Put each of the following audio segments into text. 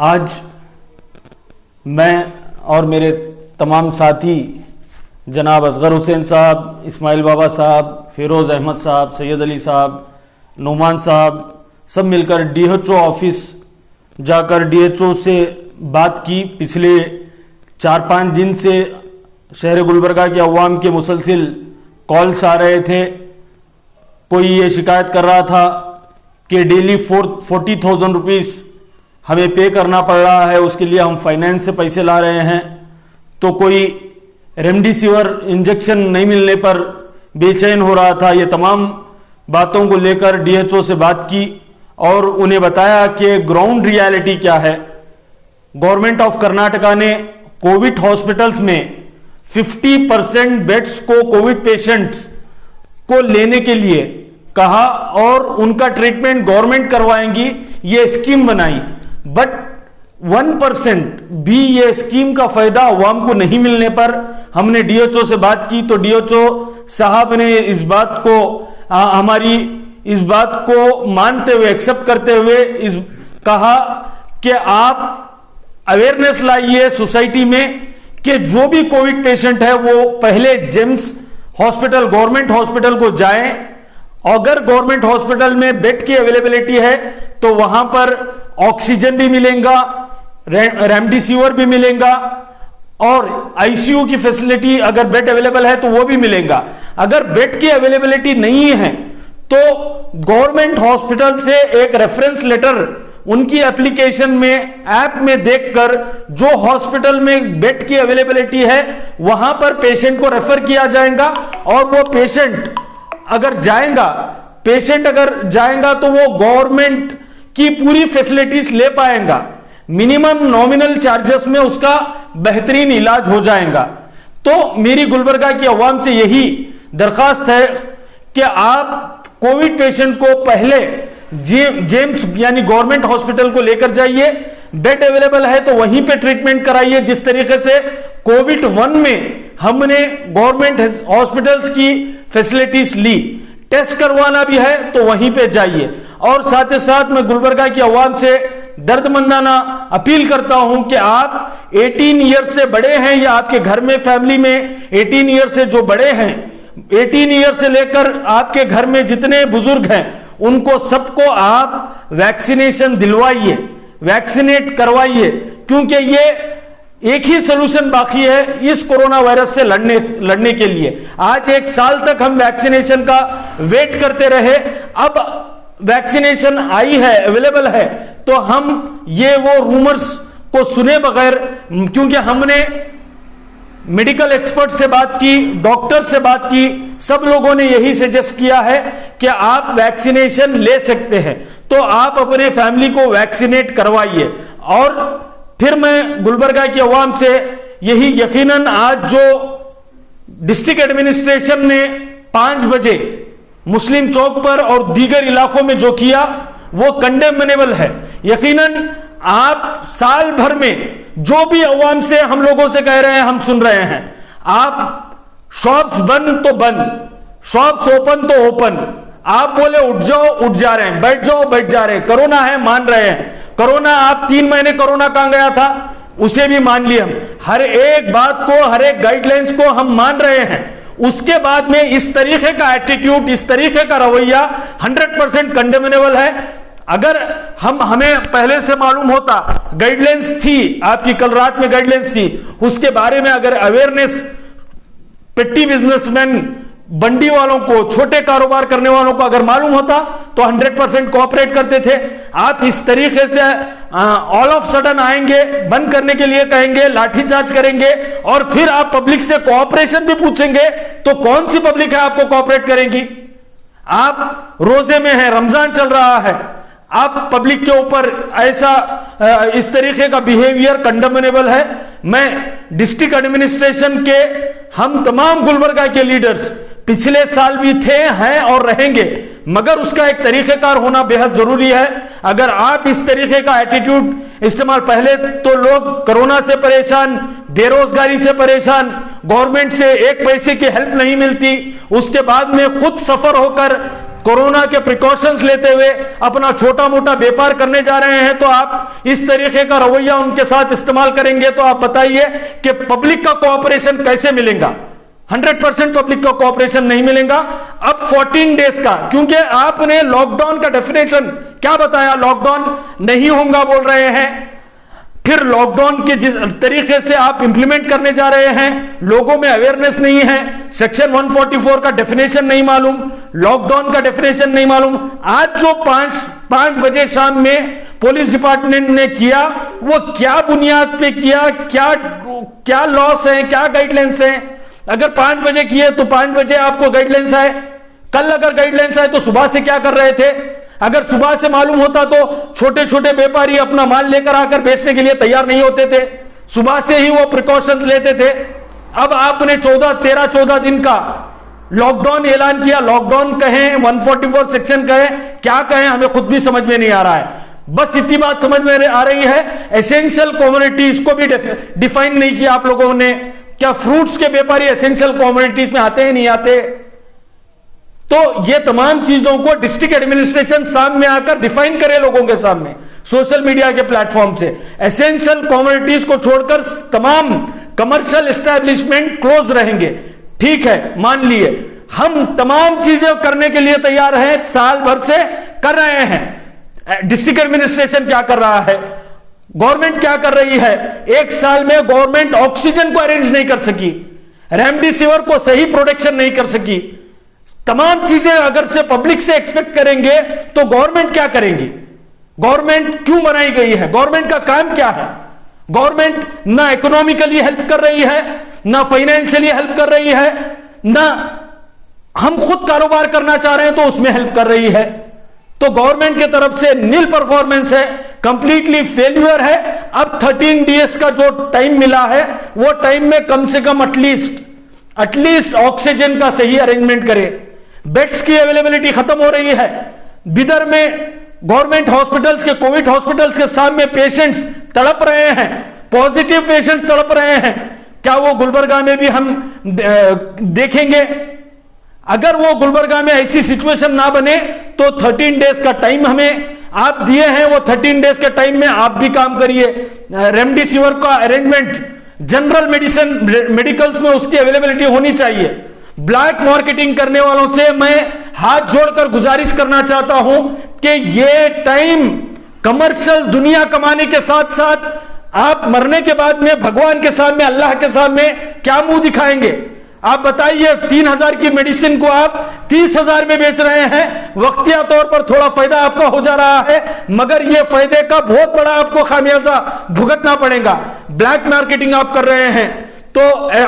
आज मैं और मेरे तमाम साथी जनाब असगर हुसैन साहब, इस्माइल बाबा साहब, फिरोज़ अहमद साहब, सैयद अली साहब, नुमान साहब सब मिलकर DHO ऑफिस जाकर DHO से बात की। पिछले 4-5 दिन से शहर गुलबर्गा के अवाम के मुसलसिल कॉल्स आ रहे थे। कोई ये शिकायत कर रहा था कि डेली 40,000 रुपीज़ हमें पे करना पड़ रहा है, उसके लिए हम फाइनेंस से पैसे ला रहे हैं। तो कोई रेमडेसिविर इंजेक्शन नहीं मिलने पर बेचैन हो रहा था। ये तमाम बातों को लेकर DHO से बात की और उन्हें बताया कि ग्राउंड रियलिटी क्या है। गवर्नमेंट ऑफ कर्नाटका ने कोविड हॉस्पिटल्स में 50% बेड्स को कोविड पेशेंट्स को लेने के लिए कहा और उनका ट्रीटमेंट गवर्नमेंट करवाएंगी, ये स्कीम बनाई। बट 1% भी ये स्कीम का फायदा अवाम को नहीं मिलने पर हमने DHO से बात की तो DHO साहब ने इस बात को हमारी इस बात को मानते हुए, एक्सेप्ट करते हुए कहा कि आप अवेयरनेस लाइए सोसाइटी में कि जो भी कोविड पेशेंट है वो पहले जेम्स हॉस्पिटल, गवर्नमेंट हॉस्पिटल को जाएं। अगर गवर्नमेंट हॉस्पिटल में बेड की अवेलेबिलिटी है तो वहां पर ऑक्सीजन भी मिलेगा, रेमडेसिविर भी मिलेगा और ICU की फैसिलिटी अगर बेड अवेलेबल है तो वो भी मिलेगा। अगर बेड की अवेलेबिलिटी नहीं है तो गवर्नमेंट हॉस्पिटल से एक रेफरेंस लेटर उनकी एप्लीकेशन में, ऐप में देखकर जो हॉस्पिटल में बेड की अवेलेबिलिटी है वहां पर पेशेंट को रेफर किया जाएगा और वो पेशेंट अगर जाएगा तो वो गवर्नमेंट की पूरी फैसिलिटीज ले पाएगा। मिनिमम नॉमिनल चार्जेस में उसका बेहतरीन इलाज हो जाएगा। तो मेरी गुलबर्गा की आवाम से यही दरखास्त है कि आप कोविड पेशेंट को पहले जेम्स यानी गवर्नमेंट हॉस्पिटल को लेकर जाइए, बेड अवेलेबल है तो वहीं पे ट्रीटमेंट कराइए। जिस तरीके से कोविड 1 में हमने गवर्नमेंट हॉस्पिटल्स की फैसिलिटीज ली, टेस्ट करवाना भी है तो वहीं पे जाइए। और साथ ही साथ मैं गुलबर्गा की आवाम से दर्दमंदाना अपील करता हूं कि आप 18 ईयर से बड़े हैं या आपके घर में फैमिली में 18 ईयर से जो बड़े हैं, 18 ईयर से लेकर आपके घर में जितने बुजुर्ग हैं उनको सबको आप वैक्सीनेशन दिलवाइए, वैक्सीनेट करवाइए, क्योंकि ये एक ही सोल्यूशन बाकी है इस कोरोना वायरस से लड़ने के लिए। आज 1 साल तक हम वैक्सीनेशन का वेट करते रहे, अब वैक्सीनेशन आई है, अवेलेबल है, तो हम ये वो रूमर्स को सुने बगैर, क्योंकि हमने मेडिकल एक्सपर्ट से बात की, डॉक्टर से बात की, सब लोगों ने यही सजेस्ट किया है कि आप वैक्सीनेशन ले सकते हैं तो आप अपने फैमिली को वैक्सीनेट करवाइए। और फिर मैं गुलबर्गा की आवाम से यही, यकीनन आज जो डिस्ट्रिक्ट एडमिनिस्ट्रेशन ने 5 बजे मुस्लिम चौक पर और दीगर इलाकों में जो किया वो कंडेमनेबल है। यकीनन आप साल भर में जो भी अवाम से हम लोगों से कह रहे हैं, हम सुन रहे हैं, आप शॉप्स बंद तो बंद, शॉप्स ओपन तो ओपन, आप बोले उठ जाओ उठ जा रहे हैं, बैठ जाओ बैठ जा रहे हैं, कोरोना है मान रहे हैं। कोरोना, आप 3 महीने कोरोना कहां गया था उसे भी मान लिया हम, हर एक बात को, हर एक गाइडलाइंस को हम मान रहे हैं। उसके बाद में इस तरीके का एटीट्यूड, इस तरीके का रवैया 100% कंडेमनेबल है। अगर हमें पहले से मालूम होता, गाइडलाइंस थी, आपकी कल रात में गाइडलाइंस थी, उसके बारे में अगर अवेयरनेस पेटी बिजनेसमैन, बंडी वालों को, छोटे कारोबार करने वालों को अगर मालूम होता तो 100% कोऑपरेट करते थे। आप इस तरीके से ऑल ऑफ सडन आएंगे, बंद करने के लिए कहेंगे, लाठीचार्ज करेंगे और फिर आप पब्लिक से कोऑपरेशन भी पूछेंगे तो कौन सी पब्लिक है आपको कोऑपरेट करेगी? आप रोजे में हैं, रमजान चल रहा है, आप पब्लिक के ऊपर ऐसा इस तरीके का बिहेवियर कंडेमनेबल है। मैं डिस्ट्रिक्ट एडमिनिस्ट्रेशन के, हम तमाम गुलबर्गा के लीडर्स पिछले साल भी थे, हैं और रहेंगे, मगर उसका एक तरीकेकार होना बेहद जरूरी है। अगर आप इस तरीके का एटीट्यूड इस्तेमाल, पहले तो लोग कोरोना से परेशान, बेरोजगारी से परेशान, गवर्नमेंट से 1 पैसे की हेल्प नहीं मिलती, उसके बाद में खुद सफर होकर कोरोना के प्रिकॉशंस लेते हुए अपना छोटा मोटा व्यापार करने जा रहे हैं, तो आप इस तरीके का रवैया उनके साथ इस्तेमाल करेंगे तो आप बताइए कि पब्लिक का कोऑपरेशन कैसे मिलेगा? 100% पब्लिक का कोऑपरेशन नहीं मिलेगा। अब 14 डेज का, क्योंकि आपने लॉकडाउन का डेफिनेशन क्या बताया, लॉकडाउन नहीं होगा बोल रहे हैं, फिर लॉकडाउन के जिस तरीके से आप इंप्लीमेंट करने जा रहे हैं, लोगों में अवेयरनेस नहीं है, सेक्शन 144 का डेफिनेशन नहीं मालूम, लॉकडाउन का डेफिनेशन नहीं मालूम। आज जो 5 बजे शाम में पुलिस डिपार्टमेंट ने किया, वो क्या बुनियाद पे किया, क्या लॉस है, क्या गाइडलाइंस है? अगर 5 बजे किए तो 5 बजे आपको गाइडलाइंस आए, कल अगर गाइडलाइंस आए तो सुबह से क्या कर रहे थे? अगर सुबह से मालूम होता तो छोटे छोटे व्यापारी अपना माल लेकर आकर बेचने के लिए तैयार नहीं होते थे, सुबह से ही वो प्रिकॉशंस लेते थे। अब आपने 13-14 दिन का लॉकडाउन ऐलान किया, लॉकडाउन कहें, 144 सेक्शन कहें, क्या कहें, हमें खुद भी समझ में नहीं आ रहा है। बस इतनी बात समझ में आ रही है, एसेंशियल कमोडिटीज को भी डिफाइन नहीं किया आप लोगों ने। क्या फ्रूट्स के व्यापारी एसेंशियल कमोडिटीज में आते हैं, नहीं आते? तो ये तमाम चीजों को डिस्ट्रिक्ट एडमिनिस्ट्रेशन सामने आकर डिफाइन करे लोगों के सामने, सोशल मीडिया के प्लेटफॉर्म से। एसेंशियल कमोडिटीज को छोड़कर तमाम कमर्शियल एस्टैब्लिशमेंट क्लोज रहेंगे, ठीक है, मान लिए। हम तमाम चीजें करने के लिए तैयार हैं, साल भर से कर रहे हैं। डिस्ट्रिक्ट एडमिनिस्ट्रेशन क्या कर रहा है, गवर्नमेंट क्या कर रही है? एक साल में गवर्नमेंट ऑक्सीजन को अरेंज नहीं कर सकी, रेमडेसिविर को सही प्रोडक्शन नहीं कर सकी। तमाम चीजें अगर से पब्लिक से एक्सपेक्ट करेंगे तो गवर्नमेंट क्या करेंगी? गवर्नमेंट क्यों बनाई गई है? गवर्नमेंट का काम क्या है? गवर्नमेंट ना इकोनॉमिकली हेल्प कर रही है, ना फाइनेंशियली हेल्प कर रही है, ना हम खुद कारोबार करना चाह रहे हैं तो उसमें हेल्प कर रही है। तो गवर्नमेंट की तरफ से नील परफॉर्मेंस है, कंप्लीटली फेल्यूर है। अब 13 डेज का जो टाइम मिला है, वो टाइम में कम से कम एटलीस्ट ऑक्सीजन का सही अरेंजमेंट करें। बेड्स की अवेलेबिलिटी खत्म हो रही है। बिदर में गवर्नमेंट हॉस्पिटल्स के, कोविड हॉस्पिटल्स के सामने पेशेंट्स तड़प रहे हैं, पॉजिटिव पेशेंट्स तड़प रहे हैं। क्या वो गुलबर्गा में भी हम देखेंगे? अगर वो गुलबर्गा में ऐसी सिचुएशन ना बने तो 13 डेज का टाइम हमें आप दिए हैं, वो 13 डेज के टाइम में आप भी काम करिए। रेमडेसिविर का अरेंजमेंट जनरल मेडिकल्स में उसकी अवेलेबिलिटी होनी चाहिए। ब्लैक मार्केटिंग करने वालों से मैं हाथ जोड़कर गुजारिश करना चाहता हूं कि ये टाइम कमर्शियल दुनिया कमाने के साथ साथ आप मरने के बाद में भगवान के सामने, अल्लाह के सामने क्या मुंह दिखाएंगे? आप बताइए, 3000 की मेडिसिन को आप 30,000 में बेच रहे हैं। वक्तिया तौर पर थोड़ा फायदा आपका हो जा रहा है, मगर यह फायदे का बहुत बड़ा आपको खामियाजा भुगतना पड़ेगा। ब्लैक मार्केटिंग आप कर रहे हैं। तो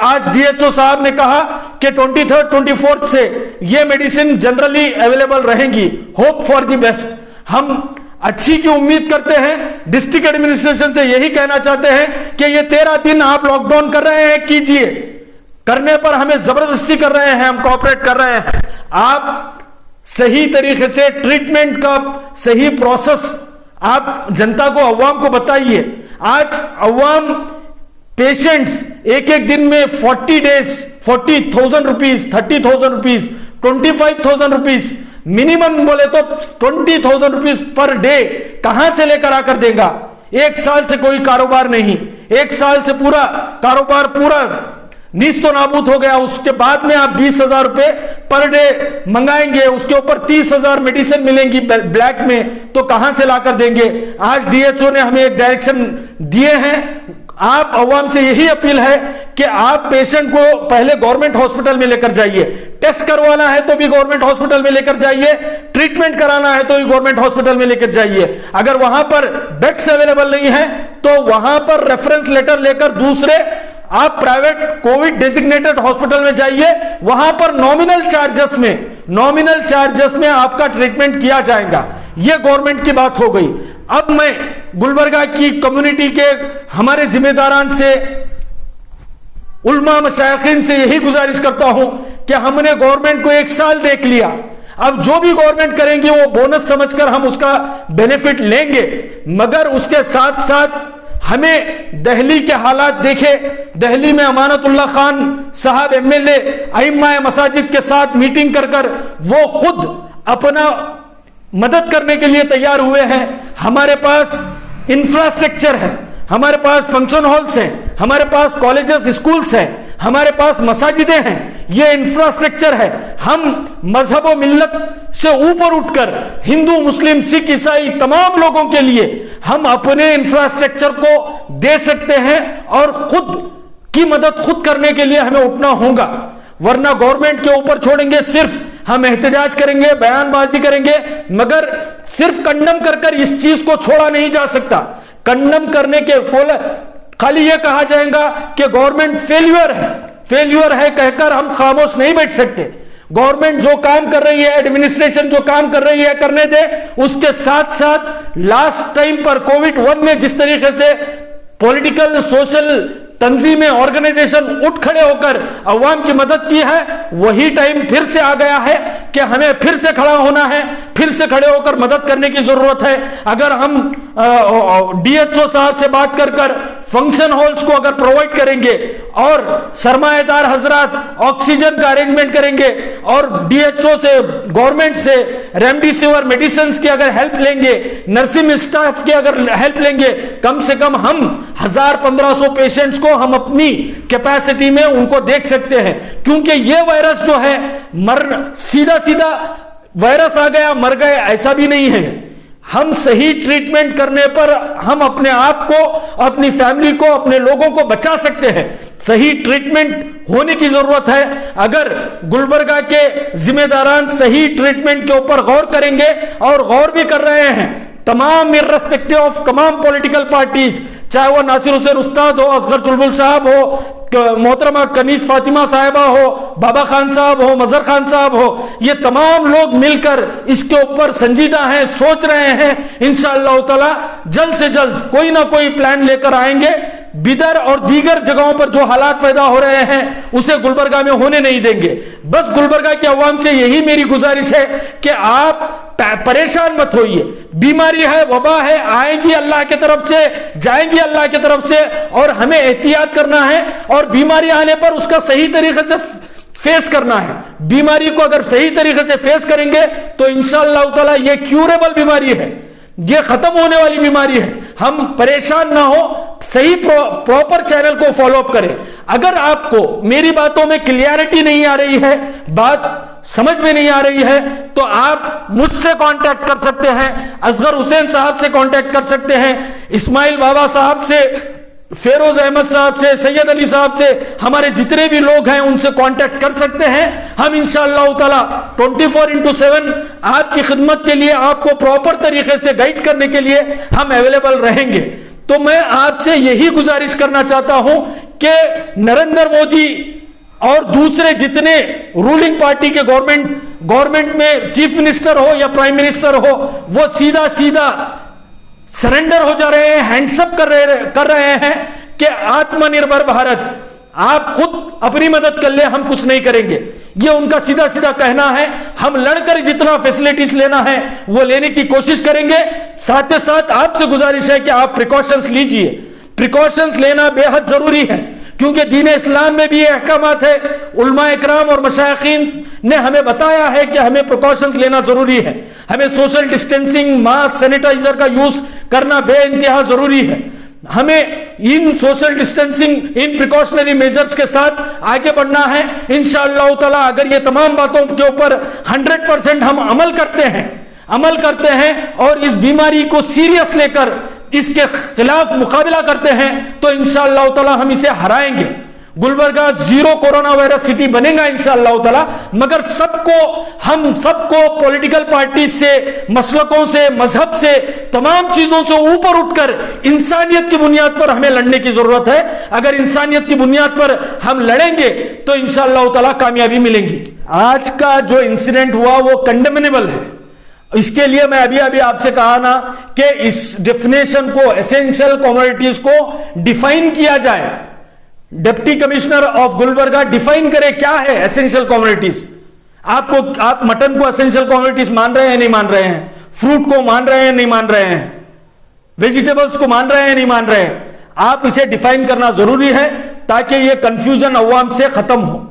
आज डीएचओ साहब ने कहा कि 23rd 24th से ये मेडिसिन जनरली अवेलेबल रहेंगी। Hope for the best. हम अच्छी की उम्मीद करते हैं। डिस्ट्रिक्ट एडमिनिस्ट्रेशन से यही कहना चाहते हैं कि ये 13 दिन आप लॉकडाउन कर रहे हैं, कीजिए। करने पर हमें जबरदस्ती कर रहे हैं, हम कोऑपरेट कर रहे हैं। आप सही तरीके से ट्रीटमेंट का सही प्रोसेस आप जनता को, अवाम को बताइए। आज अवाम पेशेंट्स एक दिन में 40 days 40,000 rupees, 30,000 rupees, 25,000 rupees, minimum बोले तो 20,000 रुपीज पर डे कहां से लेकर आकर देगा? एक साल से कोई कारोबार नहीं, एक साल से पूरा कारोबार पूरा नीस्तो नाबूद हो गया। उसके बाद में आप 20,000 रुपए पर डे मंगाएंगे, उसके ऊपर 30,000 मेडिसिन मिलेंगी ब्लैक में, तो कहां से लाकर देंगे? आज डीएचओ ने हमें एक डायरेक्शन दिए हैं। आप अवाम से यही अपील है कि आप पेशेंट को पहले गवर्नमेंट हॉस्पिटल में लेकर जाइए। टेस्ट करवाना है तो भी गवर्नमेंट हॉस्पिटल में लेकर जाइए, ट्रीटमेंट कराना है तो भी गवर्नमेंट हॉस्पिटल में लेकर जाइए। अगर वहां पर बेड्स अवेलेबल नहीं है तो वहां पर रेफरेंस लेटर लेकर दूसरे आप प्राइवेट कोविड डेजिग्नेटेड हॉस्पिटल में जाइए। वहां पर नॉमिनल चार्जेस में आपका ट्रीटमेंट किया जाएगा। यह गवर्नमेंट की बात हो गई। अब मैं गुलबर्गा की कम्युनिटी के हमारे जिम्मेदारान से, उल्मा मशाइखीन से यही गुजारिश करता हूं कि हमने गवर्नमेंट को एक साल देख लिया। अब जो भी गवर्नमेंट करेंगी वो बोनस समझकर हम उसका बेनिफिट लेंगे, मगर उसके साथ साथ हमें दिल्ली के हालात देखे। दिल्ली में अमानतुल्लाह खान साहब एमएलए अइम्मा मसाजिद के साथ मीटिंग कर वो खुद अपना मदद करने के लिए तैयार हुए हैं। हमारे पास इंफ्रास्ट्रक्चर है, हमारे पास फंक्शन हॉल्स हैं, हमारे पास कॉलेजेस स्कूल्स हैं, हमारे पास मसाजिदें हैं, ये इंफ्रास्ट्रक्चर है। हम मजहब और मिल्लत से ऊपर उठकर हिंदू मुस्लिम सिख ईसाई तमाम लोगों के लिए हम अपने इंफ्रास्ट्रक्चर को दे सकते हैं और खुद की मदद खुद करने के लिए हमें उठना होगा, वरना गवर्नमेंट के ऊपर छोड़ेंगे, सिर्फ हम एहतजाज करेंगे, बयानबाजी करेंगे, मगर सिर्फ कंडम कर इस चीज को छोड़ा नहीं जा सकता। कंडम करने के खाली यह कहा जाएगा कि गवर्नमेंट फेल्यूर है कहकर हम खामोश नहीं बैठ सकते। गवर्नमेंट जो काम कर रही है, एडमिनिस्ट्रेशन जो काम कर रही है करने दे। उसके साथ साथ लास्ट टाइम पर कोविड-1 में जिस तरीके से पॉलिटिकल सोशल तंजीमें ऑर्गेनाइजेशन उठ खड़े होकर अवाम की मदद की है, वही टाइम फिर से आ गया है कि हमें फिर से खड़ा होना है, फिर से खड़े होकर मदद करने की जरूरत है। अगर हम डीएचओ साहब से बात कर फंक्शन हॉल्स को अगर प्रोवाइड करेंगे और सरमाएदार हजरात ऑक्सीजन का अरेंजमेंट करेंगे और डीएचओ से गवर्नमेंट से रेमडेसिविर मेडिसिन की अगर हेल्प लेंगे, नर्सिंग स्टाफ की अगर हेल्प लेंगे, कम से कम हम 1000-1500 पेशेंट्स को हम अपनी कैपेसिटी में उनको देख सकते हैं। क्योंकि ये वायरस जो है सीधा वायरस आ गया मर गए ऐसा भी नहीं है। हम सही ट्रीटमेंट करने पर हम अपने आप को, अपनी फैमिली को, अपने लोगों को बचा सकते हैं। सही ट्रीटमेंट होने की जरूरत है। अगर गुलबर्गा के जिम्मेदारान सही ट्रीटमेंट के ऊपर गौर करेंगे और गौर भी कर रहे हैं, तमाम इर्रेस्पेक्टिव ऑफ तमाम पॉलिटिकल पार्टीज, चाहे वो नासिर हुसैन उस्ताद हो, असगर चुलबुल साहब हो, मोहतरमा कनीज फातिमा साहिबा हो, बाबा खान साहब हो, मजहर खान साहब हो, ये तमाम लोग मिलकर इसके ऊपर संजीदा हैं, सोच रहे हैं। इंशाअल्लाह ताला जल्द से जल्द कोई ना कोई प्लान लेकर आएंगे। बिदर और दीगर जगहों पर जो हालात पैदा हो रहे हैं उसे गुलबर्गा में होने नहीं देंगे। बस गुलबर्गा की आवाम से यही मेरी गुजारिश है कि आप परेशान मत होइए। बीमारी है, वबा है, आएगी अल्लाह की तरफ से, जाएगी अल्लाह की तरफ से, और हमें एहतियात करना है और बीमारी आने पर उसका सही तरीके से फेस करना है। बीमारी को अगर सही तरीके से फेस करेंगे तो इंशाअल्लाह ताला ये क्यूरेबल बीमारी है, ये खत्म होने वाली बीमारी है। हम परेशान ना हो, सही प्रॉपर चैनल को फॉलो अप करें। अगर आपको मेरी बातों में क्लियरिटी नहीं आ रही है, बात समझ में नहीं आ रही है, तो आप मुझसे कांटेक्ट कर सकते हैं, असगर हुसैन साहब से कांटेक्ट कर सकते हैं, इस्माइल बाबा साहब से, फेरोज अहमद साहब से, सैयद अली साहब से, हमारे जितने भी लोग हैं उनसे कांटेक्ट कर सकते हैं। हम इंशाअल्लाह ताला 24/7 आपकी खिदमत के लिए, आपको प्रॉपर तरीके से गाइड करने के लिए हम अवेलेबल रहेंगे। तो मैं आपसे यही गुजारिश करना चाहता हूं कि नरेंद्र मोदी और दूसरे जितने रूलिंग पार्टी के गवर्नमेंट में चीफ मिनिस्टर हो या प्राइम मिनिस्टर हो, वो सीधा सरेंडर हो जा रहे हैं, हैंड्सअप कर रहे हैं कि आत्मनिर्भर भारत, आप खुद अपनी मदद कर ले, हम कुछ नहीं करेंगे। ये उनका सीधा कहना है। हम लड़कर जितना फैसिलिटीज लेना है वो लेने की कोशिश करेंगे। साथ ही साथ आपसे गुजारिश है कि आप प्रिकॉशंस लीजिए। प्रिकॉशंस लेना बेहद जरूरी है, क्योंकि दीन इस्लाम में भी ये अहकामात है। उलमा इकराम और मशाइखीन ने हमें बताया है कि हमें प्रिकॉशंस लेना जरूरी है। हमें सोशल डिस्टेंसिंग, मास्क, सैनिटाइजर का यूज करना बेइंतहा जरूरी है। हमें इन सोशल डिस्टेंसिंग, इन प्रिकॉशनरी मेजर्स के साथ आगे बढ़ना है। इंशाअल्लाह ताला अगर ये तमाम बातों के ऊपर 100% हम अमल करते हैं और इस बीमारी को सीरियस लेकर इसके खिलाफ मुकाबला करते हैं, तो इंशाअल्लाह ताला हम इसे हराएंगे। गुलबर्गा 0 कोरोना वायरस सिटी बनेगा इंशाअल्लाह ताला। मगर हम सबको पॉलिटिकल पार्टी से, मसलकों से, मजहब से, तमाम चीजों से ऊपर उठकर इंसानियत की बुनियाद पर हमें लड़ने की जरूरत है। अगर इंसानियत की बुनियाद पर हम लड़ेंगे तो इंशाअल्लाह ताला कामयाबी मिलेगी। आज का जो इंसिडेंट हुआ वो कंडेमनेबल है। इसके लिए मैं अभी आपसे कहा ना कि इस डेफिनेशन को, एसेंशियल कमोडिटीज को डिफाइन किया जाए। Deputy commissioner of Gulbarga define करे क्या है एसेंशियल कमोडिटीज। आप मटन को एसेंशियल कमोडिटीज मान रहे हैं, नहीं मान रहे हैं? फ्रूट को मान रहे हैं, नहीं मान रहे हैं? वेजिटेबल्स को मान रहे हैं, नहीं मान रहे हैं? आप इसे डिफाइन करना जरूरी है ताकि यह कंफ्यूजन अवाम से खत्म हो।